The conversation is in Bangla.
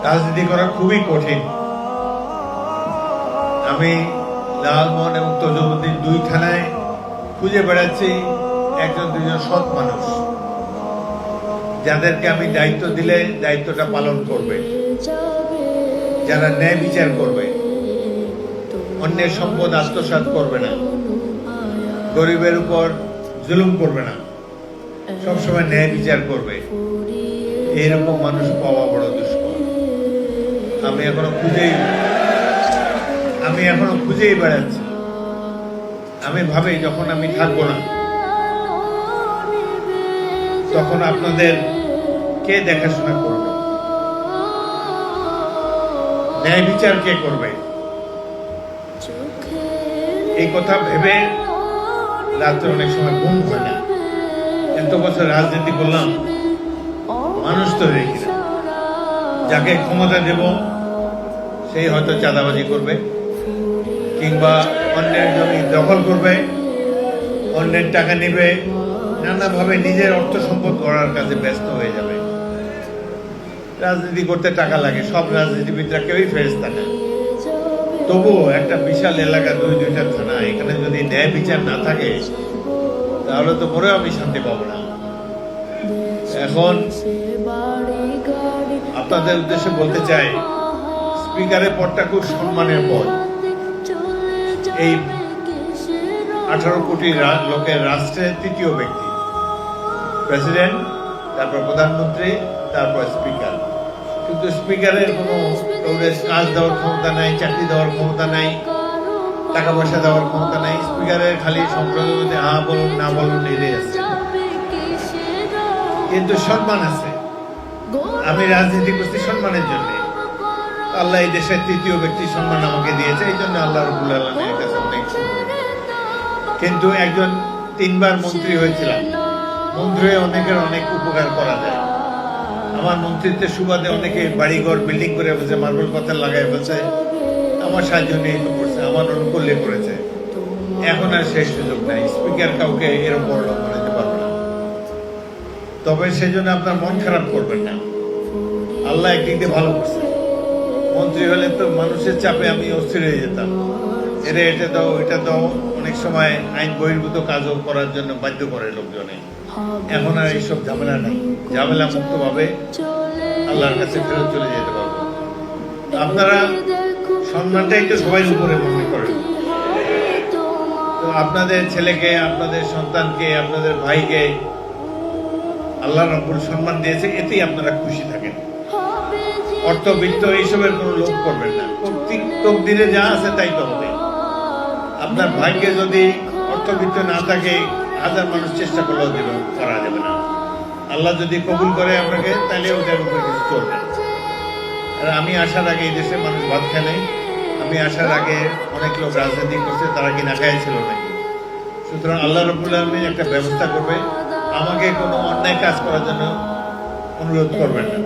রাজনীতি করা খুবই কঠিন। আমি লালমোহন এবং তজুমুদ্দিন দুই থানায় খুঁজে বেড়াচ্ছি একজন দুজন সৎ মানুষ, যাদেরকে আমি দায়িত্ব দিলে দায়িত্বটা পালন করবে, যারা ন্যায় বিচার করবে, অন্যের সম্পদ আত্মসাৎ করবে না, গরিবের উপর জুলুম করবে না, সবসময় ন্যায় বিচার করবে। এইরকম মানুষ পাওয়া বড় দুষ্কর। আমি এখনো খুঁজেই বেড়াচ্ছি। আমি ভাবি যখন আমি থাকবো না, তখন আপনাদের কে দেখাশোনা করবে, ন্যায় বিচার কে করবে? এই কথা ভেবে রাত্রে অনেক সময় ঘুম হয় না। এত বছর রাজনীতি করলাম, মানুষ তো দেখি না। যাকে ক্ষমতা দেব সেই হয়তো চাঁদাবাজি করবে, কিংবা অন্যের জমি দখল করবে, অন্যের টাকা নেবে, নানাভাবে নিজের অর্থ সম্পদ করার কাজে ব্যস্ত হয়ে যাবে। রাজনীতি করতে টাকা লাগে, সব রাজনীতিবিদরা কেউই ফেরেশতা না। তবুও একটা বিশাল এলাকা, দুইটা থানা, এখানে যদি ন্যায় বিচার না থাকে তাহলে তো মরেও আমি শান্তি পাবো না। এখন আপনাদের উদ্দেশ্যে বলতে চাই, স্পিকারের পদটা খুব সম্মানের পদ। এই 18 কোটি লোকের রাষ্ট্রের তৃতীয় ব্যক্তি, প্রেসিডেন্ট, তারপর প্রধানমন্ত্রী, তারপর স্পিকার। কিন্তু স্পিকারের কোনো কাজ দেওয়ার ক্ষমতা নাই, চাকরি দেওয়ার ক্ষমতা নাই, টাকা পয়সা দেওয়ার ক্ষমতা নাই। স্পিকারের খালি সংসদের মধ্যে হা বলুন না বলুন এড়ে আছে, কিন্তু সম্মান আছে। আমি রাজনীতি করছি সম্মানের জন্য। আল্লাহ এই দেশের তৃতীয় ব্যক্তি সম্মান আমাকে দিয়েছে, এই জন্য আল্লাহ রাব্বুল আলামিনের কাছে অনেক শুকরিয়া। কিন্তু একজন 3 বার মন্ত্রী হয়েছিলাম। মন্ত্রী হয়ে অনেকের অনেক উপকার করা যায়। আমার মন্ত্রিত্বের সুবাদে অনেকে বাড়িঘর বিল্ডিং করে বসে, মার্বেল পাথর লাগায় বসে, আমার সাহায্য নিয়ে তো করছে, আমার অনুকূল্যে করেছে। এখন আর সেই সুযোগ নাই। স্পিকার কাউকে এরকম বড় লোক বানাতে পারবে না। তবে সেজন্য আপনার মন খারাপ করবেন না। আল্লাহ একদিক দিয়ে ভালো করছে। মন্ত্রী হলে তো মানুষের চাপে আমি অস্থির হয়ে যেতাম। এটা দাও, এটা দাও। অনেক সময় আইন বহির্ভূত কাজও করার জন্য বাধ্য করে লোকজনে। এখন আর এইসব ঝামেলা নাই। ঝামেলা মুক্ত ভাবে আল্লাহর কাছে ফেরত চলে যেতে পারবো। আপনারা সম্মানটাই তো সবাই উপরে মনে করেন। তো আপনাদের ছেলেকে, আপনাদের সন্তানকে, আপনাদের ভাইকে আল্লাহ রাব্বুল সম্মান দিয়েছে, এতেই আপনারা খুশি থাকেন। অর্থবিত্ত এইসবের কোনো লোভ করবেন না। তকদিরে যা আছে তাই তো হবে। আপনার ভাইকে যদি অর্থবিত্ত না থাকে, 1000 মানুষ চেষ্টা করলেও করা যাবে না। আল্লাহ যদি কবুল করে আপনাকে, তাহলে ওটার উপরে কিছু চলবে। আর আমি আসার আগে এই দেশে মানুষ ভাত খায় নাই। আমি আসার আগে অনেক লোক রাজনীতি করছে, তারা কি না খায় ছিল নাকি? সুতরাং আল্লাহ রাব্বুল আলামিন একটা ব্যবস্থা করবে। আমাকে কোনো অন্যায় কাজ করার জন্য অনুরোধ করবেন না।